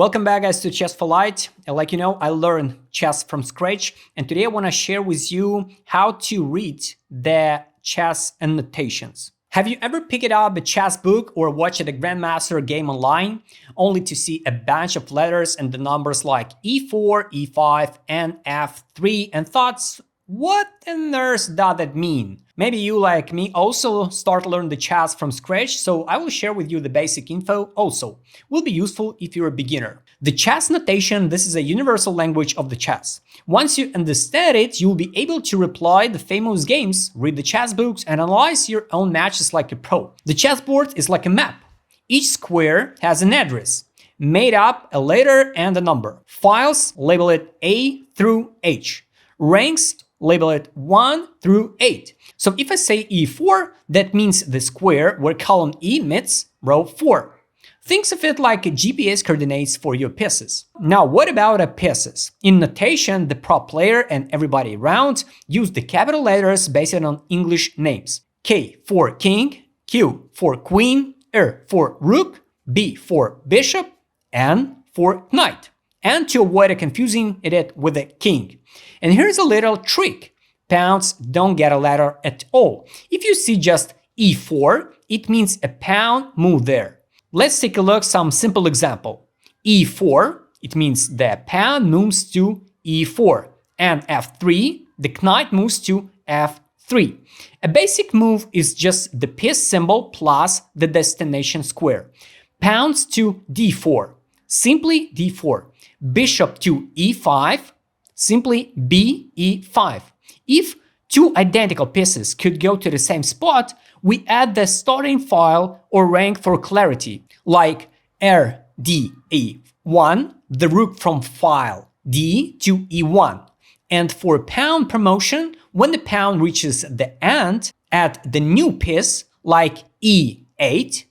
Welcome back guys to Chess for Light. Like you know, I learned chess from scratch, and today I want to share with you how to read the chess annotations. Have you ever picked up a chess book or watched a grandmaster game online only to see a bunch of letters and the numbers like E4, E5 and F3 and thoughts, what on earth does that mean? Maybe you, like me, also start learning the chess from scratch, so I will share with you the basic info also. Will be useful if you're a beginner. The chess notation, this is a universal language of the chess. Once you understand it, you'll be able to reply the famous games, read the chess books and analyze your own matches like a pro. The chessboard is like a map. Each square has an address, made up a letter and a number. Files, label it A through H. Ranks, label it 1 through 8. So if I say E4, that means the square where column E meets row 4. Think of it like GPS coordinates for your pieces. Now, what about pieces? In notation, the pro player and everybody around use the capital letters based on English names. K for king, Q for queen, R for rook, B for bishop, N for knight. And to avoid confusing it with a king. And here's a little trick. Pawns don't get a letter at all. If you see just E4, it means a pawn moved there. Let's take a look at some simple example. E4, it means the pawn moves to E4. And F3, the knight moves to F3. A basic move is just the piece symbol plus the destination square. Pawns to D4, simply D4. Bishop to E5, simply B, E5. If two identical pieces could go to the same spot, we add the starting file or rank for clarity, like R, D, E1, the rook from file D to E1. And for pawn promotion, when the pawn reaches the end, add the new piece, like E8,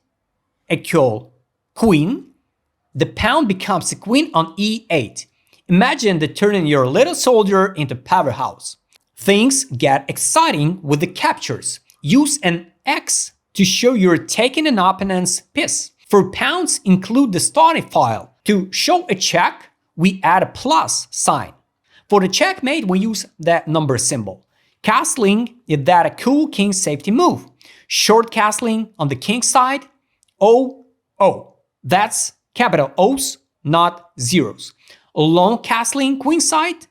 equal queen. The pawn becomes a queen on E8. Imagine turning your little soldier into powerhouse. Things get exciting with the captures. Use an X to show you're taking an opponent's piece. For pawns, include the starting file. To show a check, we add a plus sign. For the checkmate, we use the number symbol. Castling is that a cool king safety move. Short castling on the king side, O, O. That's capital O's, not zeros. Long castling queen side,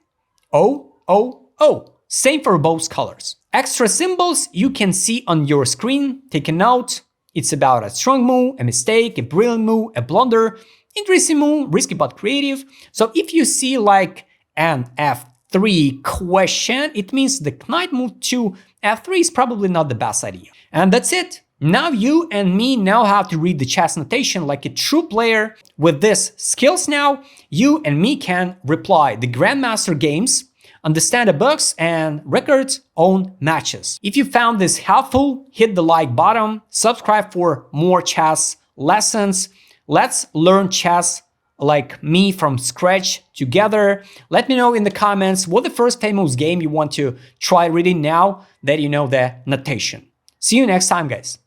O, O, O. Same for both colors. Extra symbols you can see on your screen. Take a note. It's about a strong move, a mistake, a brilliant move, a blunder, interesting move, risky but creative. So if you see like an F3 question, it means the knight move to F3 is probably not the best idea. And that's it. Now you and me know how to read the chess notation like a true player. With these skills now, you and me can reply the grandmaster games, understand the books and record own matches. If you found this helpful, hit the like button, subscribe for more chess lessons. Let's learn chess like me from scratch together. Let me know in the comments what the first famous game you want to try reading now that you know the notation. See you next time, guys.